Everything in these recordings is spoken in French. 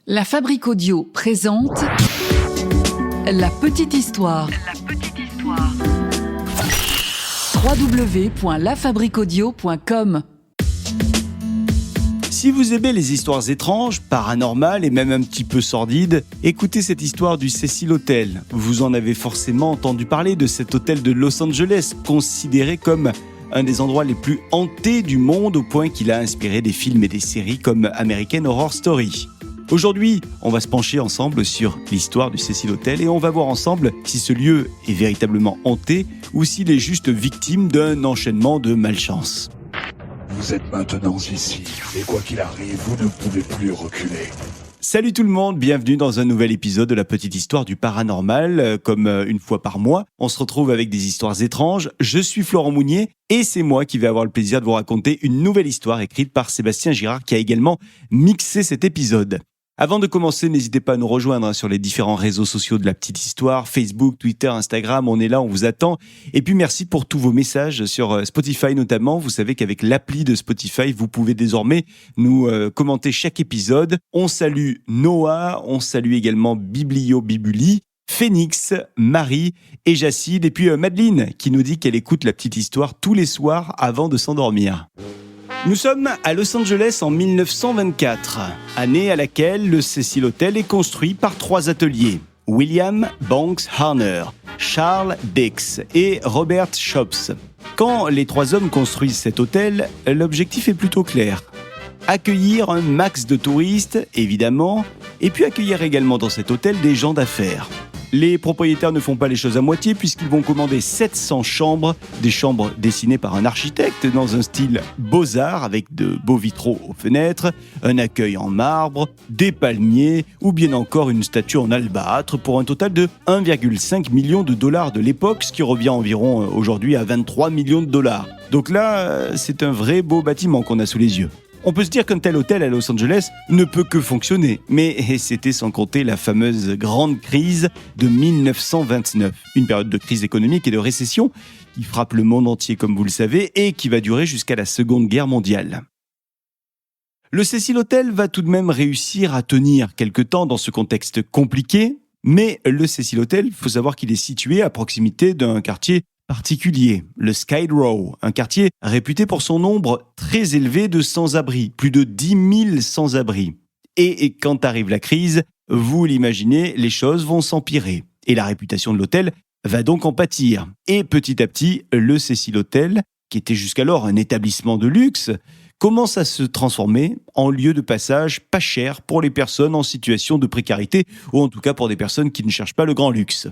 La Fabrique Audio présente La Petite Histoire. www.lafabriqueaudio.com. Si vous aimez les histoires étranges, paranormales et même un petit peu sordides, écoutez cette histoire du Cecil Hotel. Vous en avez forcément entendu parler de cet hôtel de Los Angeles, considéré comme un des endroits les plus hantés du monde au point qu'il a inspiré des films et des séries comme American Horror Story. Aujourd'hui, on va se pencher ensemble sur l'histoire du Cecil Hotel et on va voir ensemble si ce lieu est véritablement hanté ou s'il est juste victime d'un enchaînement de malchance. Vous êtes maintenant ici, et quoi qu'il arrive, vous ne pouvez plus reculer. Salut tout le monde, bienvenue dans un nouvel épisode de la petite histoire du paranormal. Comme une fois par mois, on se retrouve avec des histoires étranges. Je suis Florent Mounier et c'est moi qui vais avoir le plaisir de vous raconter une nouvelle histoire écrite par Sébastien Girard qui a également mixé cet épisode. Avant de commencer, n'hésitez pas à nous rejoindre sur les différents réseaux sociaux de la petite histoire, Facebook, Twitter, Instagram, on est là, on vous attend. Et puis merci pour tous vos messages sur Spotify notamment. Vous savez qu'avec l'appli de Spotify, vous pouvez désormais nous commenter chaque épisode. On salue Noah, on salue également Biblio Bibuli, Phoenix, Marie et Jacide. Et puis Madeleine qui nous dit qu'elle écoute la petite histoire tous les soirs avant de s'endormir. Nous sommes à Los Angeles en 1924, année à laquelle le Cecil Hotel est construit par 3 ateliers. William Banks Harner, Charles Dix et Robert Shops. Quand les 3 hommes construisent cet hôtel, l'objectif est plutôt clair. Accueillir un max de touristes, évidemment, et puis accueillir également dans cet hôtel des gens d'affaires. Les propriétaires ne font pas les choses à moitié puisqu'ils vont commander 700 chambres, des chambres dessinées par un architecte dans un style beaux-arts avec de beaux vitraux aux fenêtres, un accueil en marbre, des palmiers ou bien encore une statue en albâtre pour un total de 1,5 million de dollars de l'époque, ce qui revient environ aujourd'hui à 23 millions de dollars. Donc là, c'est un vrai beau bâtiment qu'on a sous les yeux. On peut se dire qu'un tel hôtel à Los Angeles ne peut que fonctionner, mais c'était sans compter la fameuse grande crise de 1929, une période de crise économique et de récession qui frappe le monde entier comme vous le savez et qui va durer jusqu'à la Seconde Guerre mondiale. Le Cecil Hotel va tout de même réussir à tenir quelque temps dans ce contexte compliqué, mais le Cecil Hotel, il faut savoir qu'il est situé à proximité d'un quartier particulier, le Skid Row, un quartier réputé pour son nombre très élevé de sans-abri, plus de 10 000 sans-abri. Et quand arrive la crise, vous l'imaginez, les choses vont s'empirer. Et la réputation de l'hôtel va donc en pâtir. Et petit à petit, le Cecil Hotel, qui était jusqu'alors un établissement de luxe, commence à se transformer en lieu de passage pas cher pour les personnes en situation de précarité, ou en tout cas pour des personnes qui ne cherchent pas le grand luxe.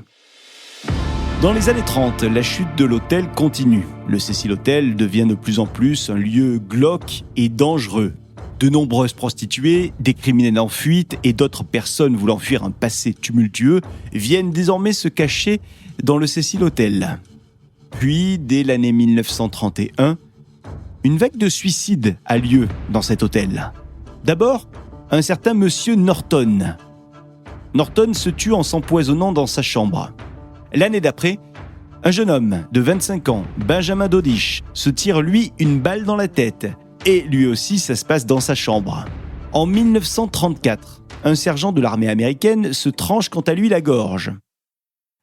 Dans les années 30, la chute de l'hôtel continue. Le Cecil Hotel devient de plus en plus un lieu glauque et dangereux. De nombreuses prostituées, des criminels en fuite et d'autres personnes voulant fuir un passé tumultueux viennent désormais se cacher dans le Cecil Hotel. Puis, dès l'année 1931, une vague de suicides a lieu dans cet hôtel. D'abord, un certain monsieur Norton. Norton se tue en s'empoisonnant dans sa chambre. L'année d'après, un jeune homme de 25 ans, Benjamin Dodish, se tire lui une balle dans la tête. Et lui aussi, ça se passe dans sa chambre. En 1934, un sergent de l'armée américaine se tranche quant à lui la gorge.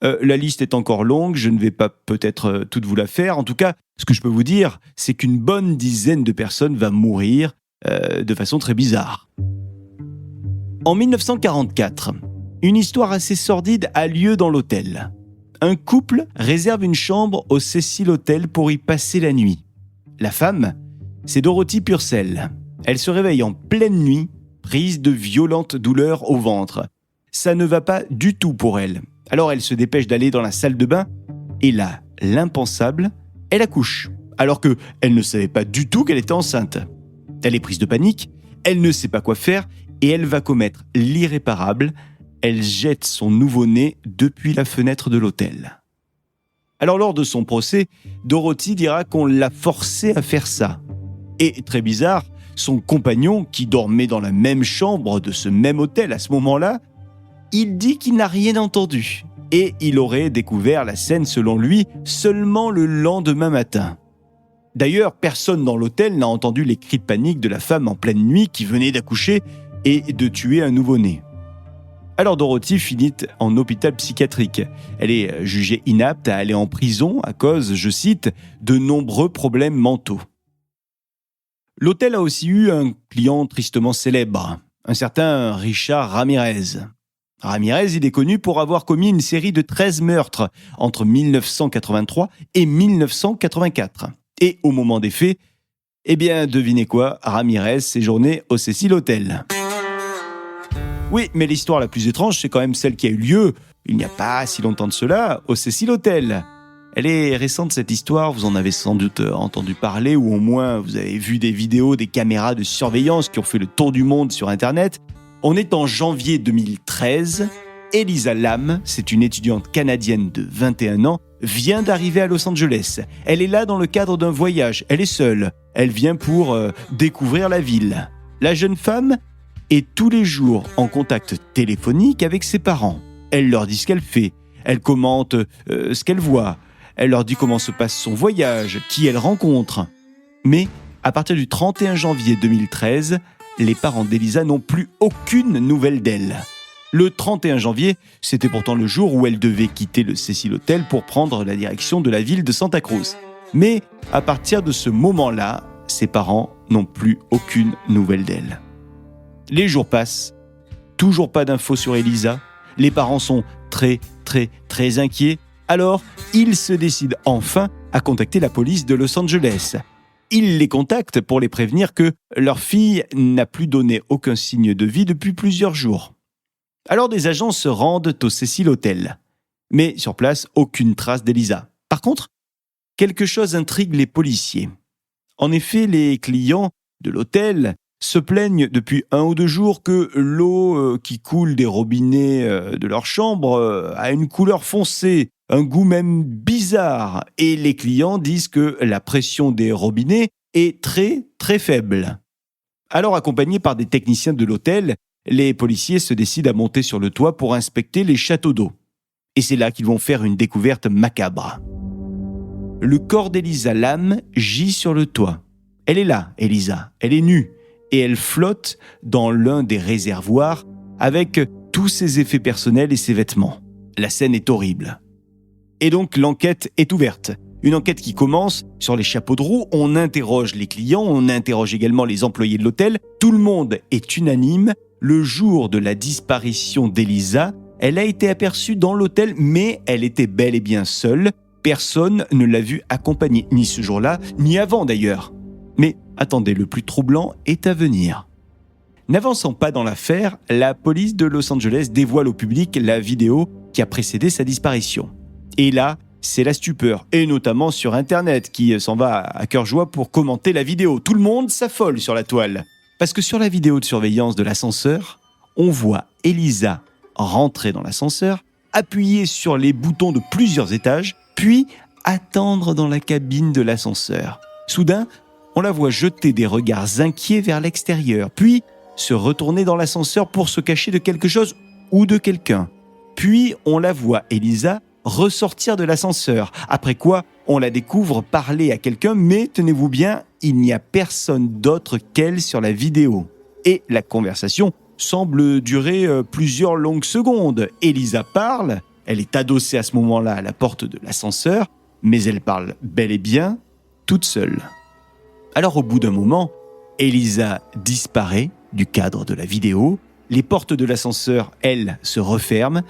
La liste est encore longue, je ne vais pas peut-être toute vous la faire. En tout cas, ce que je peux vous dire, c'est qu'une bonne dizaine de personnes va mourir de façon très bizarre. En 1944, une histoire assez sordide a lieu dans l'hôtel. Un couple réserve une chambre au Cecil Hotel pour y passer la nuit. La femme, c'est Dorothy Purcell. Elle se réveille en pleine nuit, prise de violentes douleurs au ventre. Ça ne va pas du tout pour elle. Alors elle se dépêche d'aller dans la salle de bain et là, l'impensable, elle accouche. Alors qu'elle ne savait pas du tout qu'elle était enceinte. Elle est prise de panique, elle ne sait pas quoi faire et elle va commettre l'irréparable. Elle jette son nouveau-né depuis la fenêtre de l'hôtel. Alors lors de son procès, Dorothy dira qu'on l'a forcée à faire ça. Et très bizarre, son compagnon, qui dormait dans la même chambre de ce même hôtel à ce moment-là, il dit qu'il n'a rien entendu. Et il aurait découvert la scène selon lui seulement le lendemain matin. D'ailleurs, personne dans l'hôtel n'a entendu les cris de panique de la femme en pleine nuit qui venait d'accoucher et de tuer un nouveau-né. Alors Dorothy finit en hôpital psychiatrique. Elle est jugée inapte à aller en prison à cause, je cite, de nombreux problèmes mentaux. L'hôtel a aussi eu un client tristement célèbre, un certain Richard Ramirez. Ramirez, il est connu pour avoir commis une série de 13 meurtres entre 1983 et 1984. Et au moment des faits, eh bien, devinez quoi, Ramirez séjournait au Cecil Hotel. Oui, mais l'histoire la plus étrange, c'est quand même celle qui a eu lieu, il n'y a pas si longtemps de cela, au Cecil Hotel. Elle est récente cette histoire, vous en avez sans doute entendu parler, ou au moins vous avez vu des vidéos, des caméras de surveillance qui ont fait le tour du monde sur Internet. On est en janvier 2013, Elisa Lam, c'est une étudiante canadienne de 21 ans, vient d'arriver à Los Angeles. Elle est là dans le cadre d'un voyage, elle est seule, elle vient pour découvrir la ville. La jeune femme est tous les jours en contact téléphonique avec ses parents. Elle leur dit ce qu'elle fait, elle commente ce qu'elle voit, elle leur dit comment se passe son voyage, qui elle rencontre. Mais à partir du 31 janvier 2013, les parents d'Elisa n'ont plus aucune nouvelle d'elle. Le 31 janvier, c'était pourtant le jour où elle devait quitter le Cecil Hotel pour prendre la direction de la ville de Santa Cruz. Mais à partir de ce moment-là, ses parents n'ont plus aucune nouvelle d'elle. Les jours passent, toujours pas d'infos sur Elisa. Les parents sont très inquiets. Alors, ils se décident enfin à contacter la police de Los Angeles. Ils les contactent pour les prévenir que leur fille n'a plus donné aucun signe de vie depuis plusieurs jours. Alors des agents se rendent au Cecil Hotel. Mais sur place, aucune trace d'Elisa. Par contre, quelque chose intrigue les policiers. En effet, les clients de l'hôtel se plaignent depuis 1 ou 2 jours que l'eau qui coule des robinets de leur chambre a une couleur foncée, un goût même bizarre. Et les clients disent que la pression des robinets est très faible. Alors, accompagnés par des techniciens de l'hôtel, les policiers se décident à monter sur le toit pour inspecter les châteaux d'eau. Et c'est là qu'ils vont faire une découverte macabre. Le corps d'Elisa Lam gît sur le toit. Elle est là, Elisa, elle est nue. Et elle flotte dans l'un des réservoirs avec tous ses effets personnels et ses vêtements. La scène est horrible. Et donc l'enquête est ouverte. Une enquête qui commence sur les chapeaux de roue. On interroge les clients, on interroge également les employés de l'hôtel. Tout le monde est unanime. Le jour de la disparition d'Elisa, elle a été aperçue dans l'hôtel, mais elle était bel et bien seule. Personne ne l'a vue accompagnée, ni ce jour-là, ni avant d'ailleurs. Mais attendez, le plus troublant est à venir. N'avançant pas dans l'affaire, la police de Los Angeles dévoile au public la vidéo qui a précédé sa disparition. Et là, c'est la stupeur, et notamment sur Internet, qui s'en va à cœur joie pour commenter la vidéo. Tout le monde s'affole sur la toile. Parce que sur la vidéo de surveillance de l'ascenseur, on voit Elisa rentrer dans l'ascenseur, appuyer sur les boutons de plusieurs étages, puis attendre dans la cabine de l'ascenseur. Soudain, on la voit jeter des regards inquiets vers l'extérieur, puis se retourner dans l'ascenseur pour se cacher de quelque chose ou de quelqu'un. Puis on la voit, Elisa, ressortir de l'ascenseur, après quoi on la découvre parler à quelqu'un, mais tenez-vous bien, il n'y a personne d'autre qu'elle sur la vidéo. Et la conversation semble durer plusieurs longues secondes. Elisa parle, elle est adossée à ce moment-là à la porte de l'ascenseur, mais elle parle bel et bien toute seule. Alors au bout d'un moment, Elisa disparaît du cadre de la vidéo, les portes de l'ascenseur, elles, se referment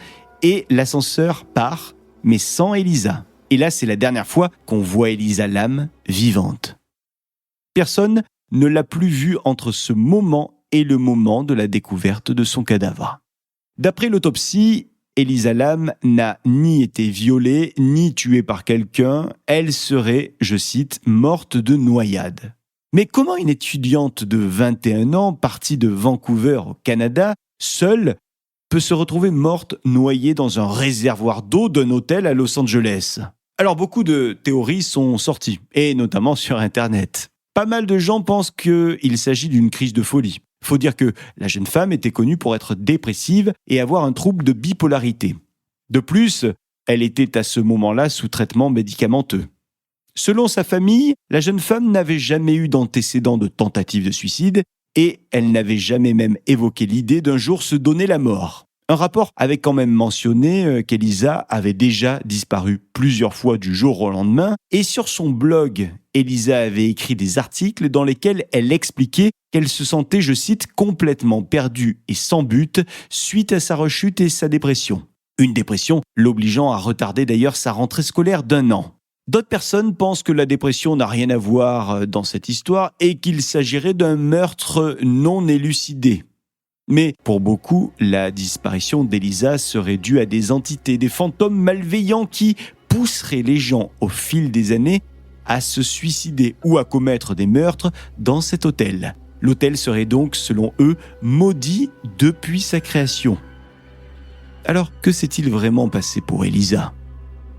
et l'ascenseur part, mais sans Elisa. Et là, c'est la dernière fois qu'on voit Elisa Lam vivante. Personne ne l'a plus vue entre ce moment et le moment de la découverte de son cadavre. D'après l'autopsie, Elisa Lam n'a ni été violée, ni tuée par quelqu'un. Elle serait, je cite, morte de noyade. Mais comment une étudiante de 21 ans, partie de Vancouver au Canada, seule, peut se retrouver morte noyée dans un réservoir d'eau d'un hôtel à Los Angeles? Alors beaucoup de théories sont sorties, et notamment sur Internet. Pas mal de gens pensent qu'il s'agit d'une crise de folie. Faut dire que la jeune femme était connue pour être dépressive et avoir un trouble de bipolarité. De plus, elle était à ce moment-là sous traitement médicamenteux. Selon sa famille, la jeune femme n'avait jamais eu d'antécédent de tentative de suicide et elle n'avait jamais même évoqué l'idée d'un jour se donner la mort. Un rapport avait quand même mentionné qu'Elisa avait déjà disparu plusieurs fois du jour au lendemain, et sur son blog, Elisa avait écrit des articles dans lesquels elle expliquait qu'elle se sentait, je cite, complètement perdue et sans but suite à sa rechute et sa dépression. Une dépression l'obligeant à retarder d'ailleurs sa rentrée scolaire d'1 an. D'autres personnes pensent que la dépression n'a rien à voir dans cette histoire et qu'il s'agirait d'un meurtre non élucidé. Mais pour beaucoup, la disparition d'Elisa serait due à des entités, des fantômes malveillants qui pousseraient les gens au fil des années à se suicider ou à commettre des meurtres dans cet hôtel. L'hôtel serait donc, selon eux, maudit depuis sa création. Alors, que s'est-il vraiment passé pour Elisa ?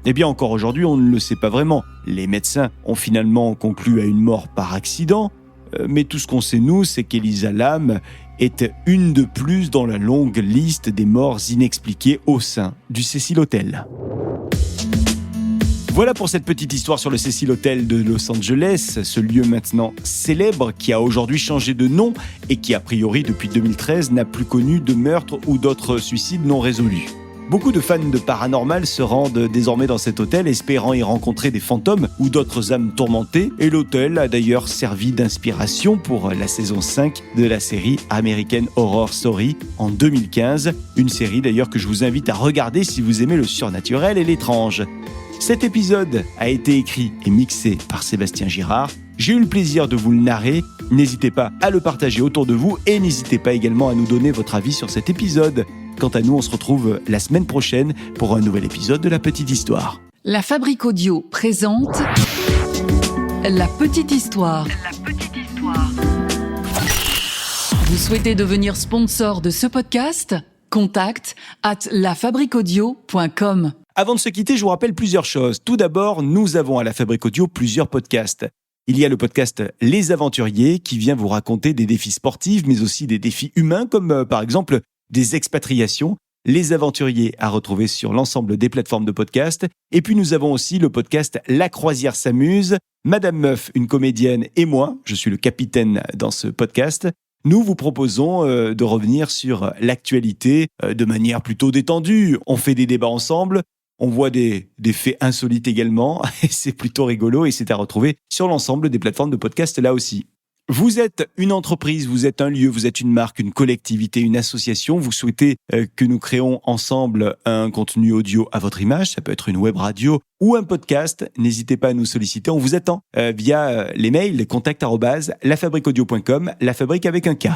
Eh bien, encore aujourd'hui, on ne le sait pas vraiment. Les médecins ont finalement conclu à une mort par accident, mais tout ce qu'on sait, nous, c'est qu'Elisa Lam est une de plus dans la longue liste des morts inexpliquées au sein du Cecil Hotel. Voilà pour cette petite histoire sur le Cecil Hotel de Los Angeles, ce lieu maintenant célèbre qui a aujourd'hui changé de nom et qui, a priori, depuis 2013, n'a plus connu de meurtre ou d'autres suicides non résolus. Beaucoup de fans de paranormal se rendent désormais dans cet hôtel espérant y rencontrer des fantômes ou d'autres âmes tourmentées, et l'hôtel a d'ailleurs servi d'inspiration pour la saison 5 de la série American Horror Story en 2015, une série d'ailleurs que je vous invite à regarder si vous aimez le surnaturel et l'étrange. Cet épisode a été écrit et mixé par Sébastien Girard. J'ai eu le plaisir de vous le narrer. N'hésitez pas à le partager autour de vous et n'hésitez pas également à nous donner votre avis sur cet épisode. Quant à nous, on se retrouve la semaine prochaine pour un nouvel épisode de La Petite Histoire. La Fabrique Audio présente La Petite Histoire. Vous souhaitez devenir sponsor de ce podcast ? Contact @lafabriqueaudio.com. Avant de se quitter, je vous rappelle plusieurs choses. Tout d'abord, nous avons à La Fabrique Audio plusieurs podcasts. Il y a le podcast Les Aventuriers qui vient vous raconter des défis sportifs, mais aussi des défis humains comme par exemple des expatriations. Les Aventuriers à retrouver sur l'ensemble des plateformes de podcast. Et puis nous avons aussi le podcast La Croisière s'amuse. Madame Meuf, une comédienne, et moi, je suis le capitaine dans ce podcast. Nous vous proposons de revenir sur l'actualité de manière plutôt détendue. On fait des débats ensemble. On voit des faits insolites également, et c'est plutôt rigolo, et c'est à retrouver sur l'ensemble des plateformes de podcast là aussi. Vous êtes une entreprise, vous êtes un lieu, vous êtes une marque, une collectivité, une association, vous souhaitez que nous créons ensemble un contenu audio à votre image, ça peut être une web radio ou un podcast, n'hésitez pas à nous solliciter, on vous attend via les mails contact@lafabriqueaudio.com, la fabrique avec un K.